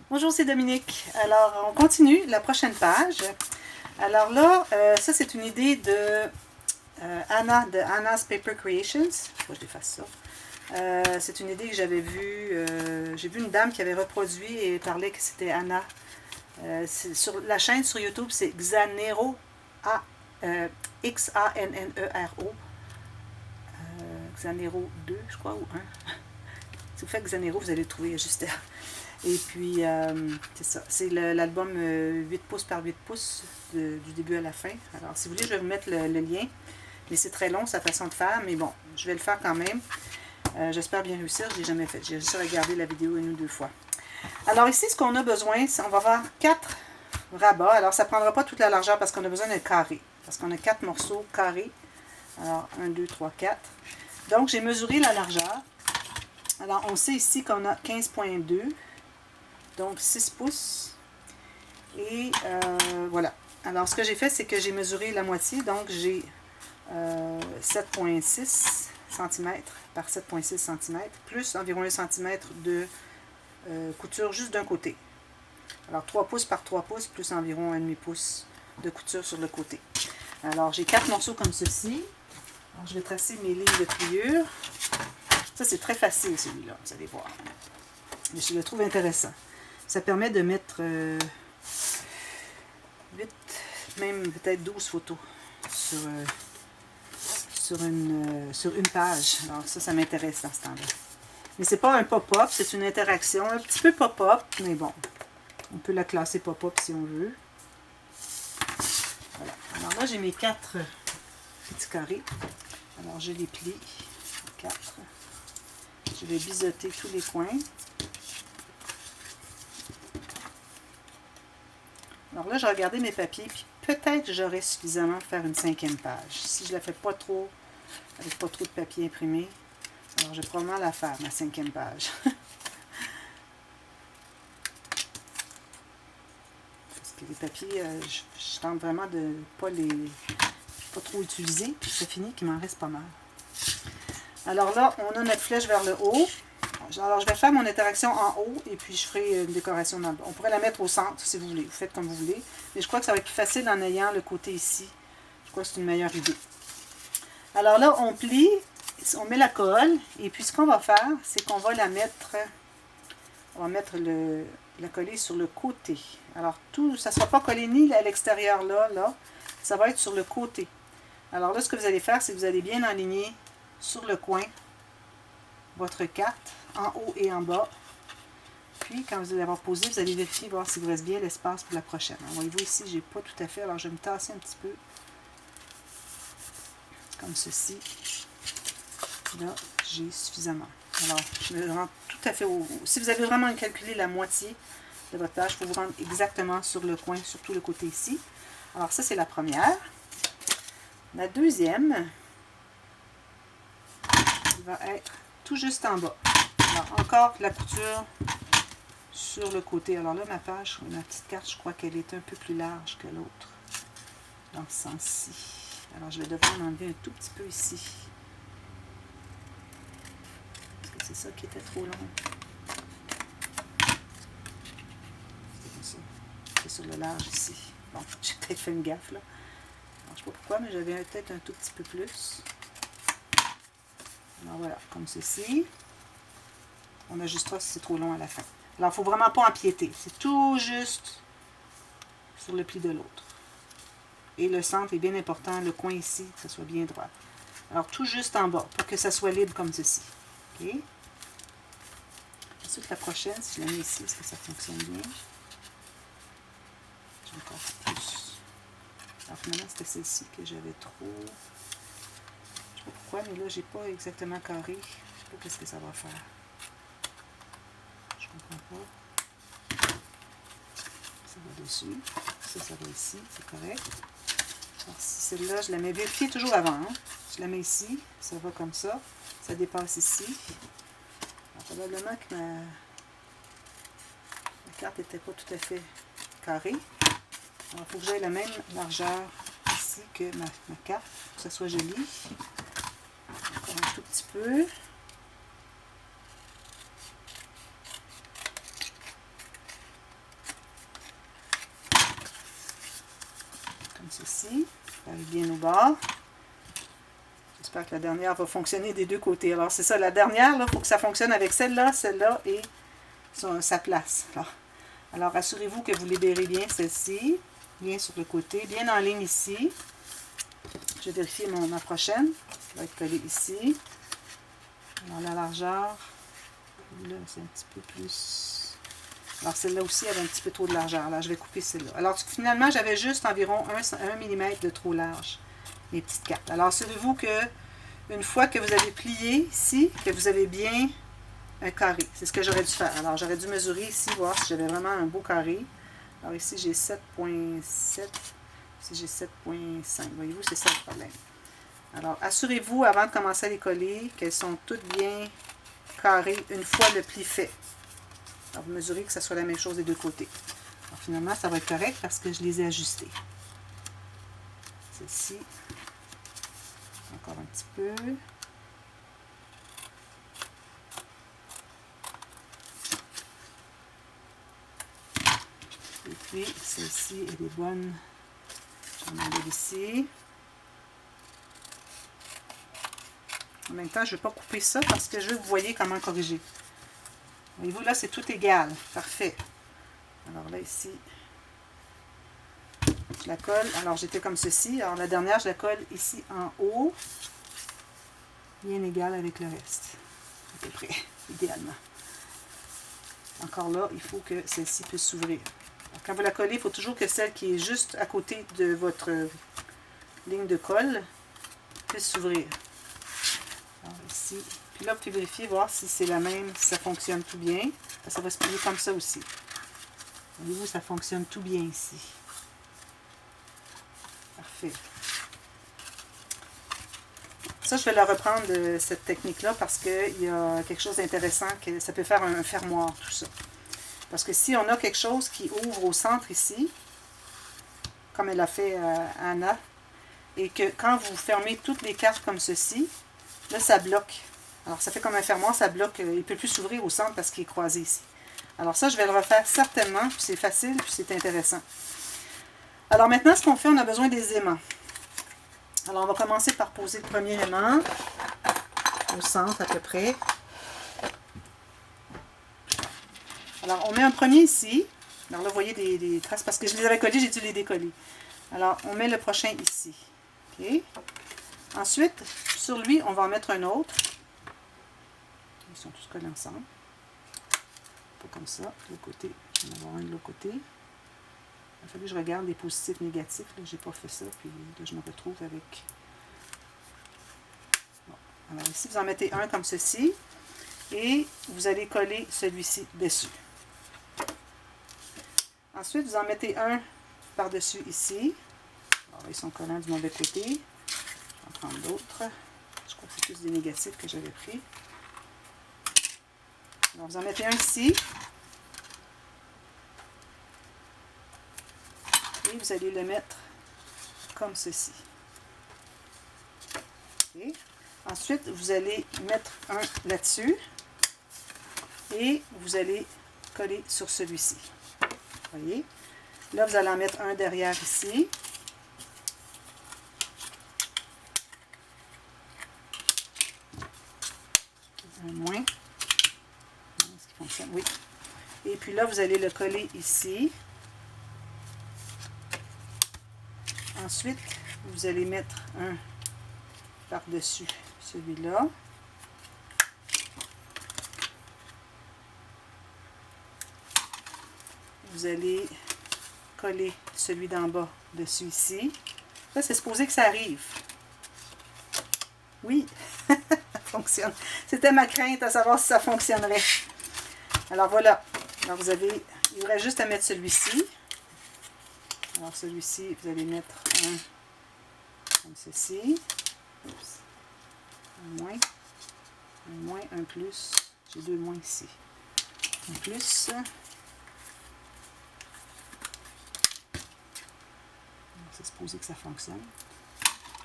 Bonjour, c'est Dominique. Alors, on continue la prochaine page. Alors là, ça c'est une idée de Anna, de Anna's Paper Creations. Faut que je fasse ça. C'est une idée que j'avais vue. J'ai vu une dame qui avait reproduit et parlait que c'était Anna. Sur la chaîne sur YouTube, c'est Xanero, Xanero. Xanero 2, je crois, ou 1. Si vous faites Xanero, vous allez le trouver juste là. Et puis, c'est ça. C'est l'album 8 pouces par 8 pouces du début à la fin. Alors, si vous voulez, je vais vous mettre le lien. Mais c'est très long, sa façon de faire. Mais bon, je vais le faire quand même. J'espère bien réussir. Je ne l'ai jamais fait. J'ai juste regardé la vidéo une ou deux fois. Alors ici, ce qu'on a besoin, c'est on va avoir 4 rabats. Alors, ça ne prendra pas toute la largeur parce qu'on a besoin d'un carré. Parce qu'on a 4 morceaux carrés. Alors, 1, 2, 3, 4. Donc, j'ai mesuré la largeur. Alors, on sait ici qu'on a 15,2. Donc 6 pouces. Et voilà. Alors ce que j'ai fait, c'est que j'ai mesuré la moitié. Donc j'ai 7,6 cm par 7,6 cm, plus environ 1 cm de couture juste d'un côté. Alors 3 pouces par 3 pouces, plus environ 1,5 pouce de couture sur le côté. Alors j'ai 4 morceaux comme ceci. Alors, je vais tracer mes lignes de pliure. Ça c'est très facile celui-là, vous allez voir. Mais je le trouve intéressant. Ça permet de mettre 8, même peut-être 12 photos sur une page. Alors ça m'intéresse dans ce temps-là. Mais c'est pas un pop-up, c'est une interaction, un petit peu pop-up, mais bon, on peut la classer pop-up si on veut. Voilà. Alors là, j'ai mes 4 petits carrés. Alors je les plie, 4. Je vais biseauter tous les coins. Alors là, j'ai regardé mes papiers, puis peut-être que j'aurai suffisamment pour faire une 5e page. Si je ne la fais pas trop, avec pas trop de papier imprimé, alors je vais probablement la faire, ma 5e page. Parce que les papiers, je tente vraiment de ne pas trop utiliser, puis ça finit qu'il m'en reste pas mal. Alors là, on a notre flèche vers le haut. Alors, je vais faire mon interaction en haut et puis je ferai une décoration dans le bas. On pourrait la mettre au centre si vous voulez. Vous faites comme vous voulez. Mais je crois que ça va être plus facile en ayant le côté ici. Je crois que c'est une meilleure idée. Alors là, on plie, on met la colle. Et puis, ce qu'on va faire, c'est qu'on va la mettre... On va mettre la coller sur le côté. Alors, ça ne sera pas collé ni à l'extérieur là. Ça va être sur le côté. Alors là, ce que vous allez faire, c'est que vous allez bien enligner sur le coin votre carte, en haut et en bas. Puis, quand vous allez avoir posé, vous allez vérifier, voir s'il vous reste bien l'espace pour la prochaine. Alors, voyez-vous ici, j'ai pas tout à fait, alors je vais me tasser un petit peu. Comme ceci. Là, j'ai suffisamment. Alors, je me rends tout à fait au... Si vous avez vraiment calculé la moitié de votre page, il faut vous rendre exactement sur le coin, surtout le côté ici. Alors, ça, c'est la première. La deuxième va être tout juste en bas. Alors, encore la couture sur le côté. Alors là, ma page, ma petite carte, je crois qu'elle est un peu plus large que l'autre. Dans ce sens-ci. Alors, je vais devoir en enlever un tout petit peu ici. Parce que c'est ça qui était trop long. C'est comme ça. C'est sur le large ici. Bon, j'ai peut-être fait une gaffe là. Alors, je ne sais pas pourquoi, mais j'avais peut-être un tout petit peu plus. Alors voilà, comme ceci. On ajustera si c'est trop long à la fin. Alors, il ne faut vraiment pas empiéter. C'est tout juste sur le pli de l'autre. Et le centre est bien important, le coin ici, que ça soit bien droit. Alors, tout juste en bas, pour que ça soit libre comme ceci. OK? Ensuite, la prochaine, si je la mets ici, est-ce que ça fonctionne bien? J'ai encore plus. Alors, finalement, c'était celle-ci que j'avais trop... Je ne sais pas pourquoi, mais là, j'ai pas exactement carré. Je ne sais pas qu'est-ce que ça va faire. Je comprends pas. Ça va dessus. Ça va ici. C'est correct. Alors, si celle-là, je la mets... Vérifiez toujours avant. Hein? Je la mets ici. Ça va comme ça. Ça dépasse ici. Alors, probablement que ma carte n'était pas tout à fait carrée. Alors, il faut que j'aie la même largeur ici que ma carte, pour que ça soit joli. Encore un tout petit peu. comme ceci. Ça arrive bien au bord. J'espère que la dernière va fonctionner des deux côtés. Alors, c'est ça, la dernière, il faut que ça fonctionne avec celle-là et sa place. Alors assurez-vous que vous libérez bien celle-ci, bien sur le côté, bien en ligne ici. Je vais vérifier ma prochaine. Ça va être collé ici. Alors, la largeur, là, c'est un petit peu plus... Alors, celle-là aussi avait un petit peu trop de largeur. Là, je vais couper celle-là. Alors, finalement, j'avais juste environ 1 mm de trop large, mes petites cartes. Alors, assurez-vous que une fois que vous avez plié ici, que vous avez bien un carré. C'est ce que j'aurais dû faire. Alors, j'aurais dû mesurer ici, voir si j'avais vraiment un beau carré. Alors, ici, j'ai 7,7. Ici, j'ai 7,5. Voyez-vous, c'est ça le problème. Alors, assurez-vous, avant de commencer à les coller, qu'elles sont toutes bien carrées une fois le pli fait. Alors, vous mesurez que ça soit la même chose des deux côtés. Alors, finalement, ça va être correct parce que je les ai ajustées. Celle-ci, encore un petit peu. Et puis, celle-ci, elle est bonne. On enlève ici. En même temps, je ne vais pas couper ça parce que je veux que vous voyez comment corriger. Voyez-vous, là, c'est tout égal. Parfait. Alors là, ici, je la colle. Alors, j'étais comme ceci. Alors, la dernière, je la colle ici en haut. Bien égale avec le reste. À peu près, idéalement. Encore là, il faut que celle-ci puisse s'ouvrir. Quand vous la collez, il faut toujours que celle qui est juste à côté de votre ligne de colle puisse s'ouvrir. Alors ici, puis là, vous pouvez vérifier, voir si c'est la même, si ça fonctionne tout bien. Ça va se plier comme ça aussi. Voyez-vous, ça fonctionne tout bien ici. Parfait. Ça, je vais la reprendre de cette technique-là parce qu'il y a quelque chose d'intéressant, que ça peut faire un fermoir, tout ça. Parce que si on a quelque chose qui ouvre au centre ici, comme elle a fait Anna, et que quand vous fermez toutes les cartes comme ceci, là, ça bloque. Alors, ça fait comme un fermoir, ça bloque. Il ne peut plus s'ouvrir au centre parce qu'il est croisé ici. Alors ça, je vais le refaire certainement, puis c'est facile, puis c'est intéressant. Alors maintenant, ce qu'on fait, on a besoin des aimants. Alors, on va commencer par poser le premier aimant, au centre à peu près. Alors, on met un premier ici. Alors là, vous voyez des traces, parce que je les avais collés, j'ai dû les décoller. Alors, on met le prochain ici. OK. Ensuite, sur lui, on va en mettre un autre. Ils sont tous collés ensemble. Pas comme ça. De l'autre côté, on va en avoir un de l'autre côté. Il a fallu que je regarde les positifs, négatifs. Je n'ai pas fait ça, puis là, je me retrouve avec... Bon. Alors ici, vous en mettez un comme ceci. Et vous allez coller celui-ci dessus. Ensuite, vous en mettez un par-dessus ici. Alors, ils sont collants du mauvais côté. Je vais en prendre d'autres. Je crois que c'est plus des négatifs que j'avais pris. Alors, vous en mettez un ici. Et vous allez le mettre comme ceci. Okay. Ensuite, vous allez mettre un là-dessus. Et vous allez coller sur celui-ci. Voyez? Là, vous allez en mettre un derrière ici. Un moins. Est-ce qu'il fonctionne? Oui. Et puis là, vous allez le coller ici. Ensuite, vous allez mettre un par-dessus celui-là. Vous allez coller celui d'en bas dessus ici. Là, c'est supposé que ça arrive. Oui, ça fonctionne. C'était ma crainte à savoir si ça fonctionnerait. Alors voilà. Alors vous avez, il vous reste juste à mettre celui-ci. Alors celui-ci, vous allez mettre un comme ceci. Oups. Un moins, un plus. J'ai deux moins ici. Un plus. C'est supposé que ça fonctionne.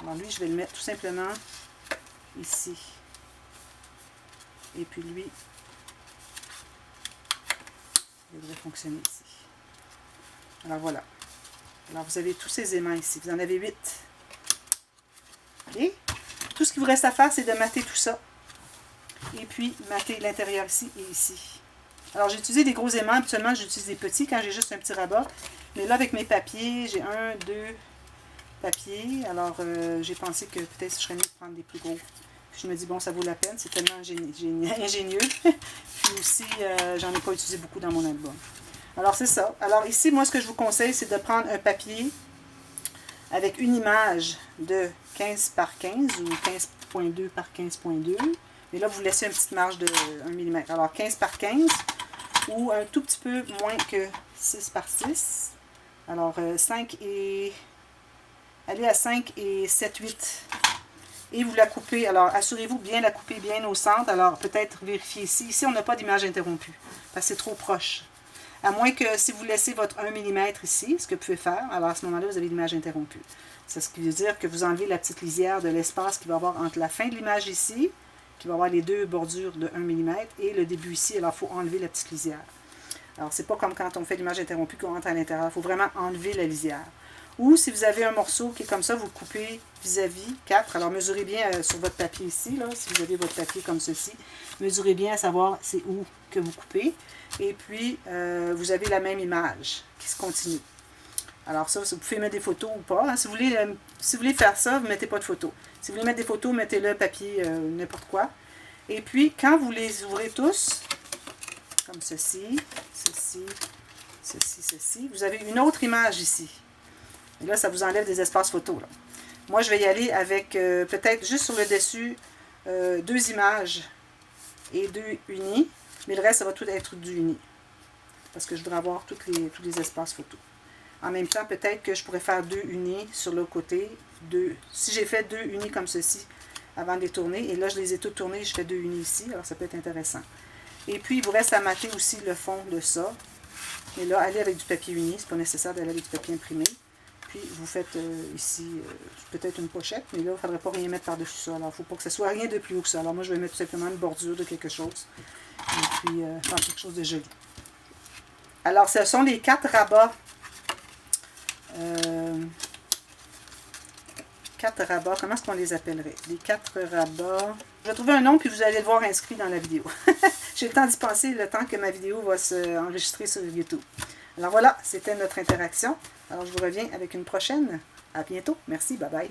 Alors lui, je vais le mettre tout simplement ici. Et puis lui, il devrait fonctionner ici. Alors voilà. Alors, vous avez tous ces aimants ici. Vous en avez 8. OK? Tout ce qu'il vous reste à faire, c'est de mater tout ça. Et puis, mater l'intérieur ici et ici. Alors, j'ai utilisé des gros aimants. Habituellement, j'utilise des petits quand j'ai juste un petit rabat. Mais là, avec mes papiers, j'ai 1, 2 papiers. Alors, j'ai pensé que peut-être je serais mieux de prendre des plus gros. Puis je me dis, bon, ça vaut la peine. C'est tellement ingénieux. Puis aussi, j'en ai pas utilisé beaucoup dans mon album. Alors, c'est ça. Alors, ici, moi, ce que je vous conseille, c'est de prendre un papier avec une image de 15 par 15 ou 15.2 par 15.2. Mais là, vous laissez une petite marge de 1 mm. Alors, 15 par 15 ou un tout petit peu moins que 6 par 6. Alors, 5 et... Allez à 5 et 7, 8. Et vous la coupez. Alors, assurez-vous bien la couper bien au centre. Alors, peut-être vérifier ici. Ici, on n'a pas d'image interrompue parce que c'est trop proche. À moins que si vous laissez votre 1 mm ici, ce que vous pouvez faire, alors à ce moment-là, vous avez l'image interrompue. C'est ce qui veut dire que vous enlevez la petite lisière de l'espace qu'il va y avoir entre la fin de l'image ici, qui va avoir les deux bordures de 1 mm, et le début ici. Alors, il faut enlever la petite lisière. Alors, c'est pas comme quand on fait l'image interrompue qu'on rentre à l'intérieur. Il faut vraiment enlever la lisière. Ou si vous avez un morceau qui est comme ça, vous le coupez vis-à-vis 4. Alors, mesurez bien sur votre papier ici, là, si vous avez votre papier comme ceci. Mesurez bien à savoir c'est où que vous coupez. Et puis, vous avez la même image qui se continue. Alors ça, vous pouvez mettre des photos ou pas. Hein. Si vous voulez faire ça, vous ne mettez pas de photos. Si vous voulez mettre des photos, mettez-le papier, n'importe quoi. Et puis, quand vous les ouvrez tous, comme ceci, ceci, ceci, ceci, vous avez une autre image ici. Et là, ça vous enlève des espaces photos. Là. Moi, je vais y aller avec peut-être juste sur le dessus 2 images et 2 unis. Mais le reste, ça va tout être du uni. Parce que je voudrais avoir tous les espaces photos. En même temps, peut-être que je pourrais faire 2 unis sur l'autre côté. Si j'ai fait 2 unis comme ceci avant de les tourner, et là, je les ai tous tournés, je fais 2 unis ici. Alors, ça peut être intéressant. Et puis, il vous reste à mater aussi le fond de ça. Et là, allez avec du papier uni. C'est pas nécessaire d'aller avec du papier imprimé. Puis, vous faites ici peut-être une pochette, mais là, il ne faudrait pas rien mettre par-dessus ça. Alors, il ne faut pas que ce soit rien de plus haut que ça. Alors, moi, je vais mettre tout simplement une bordure de quelque chose. Et puis, faire quelque chose de joli. Alors, ce sont les 4 rabats. 4 rabats, comment est-ce qu'on les appellerait? Les 4 rabats. Je vais trouver un nom, puis vous allez le voir inscrit dans la vidéo. J'ai le temps d'y penser, le temps que ma vidéo va s'enregistrer sur YouTube. Alors voilà, c'était notre interaction. Alors, je vous reviens avec une prochaine. À bientôt. Merci, bye bye.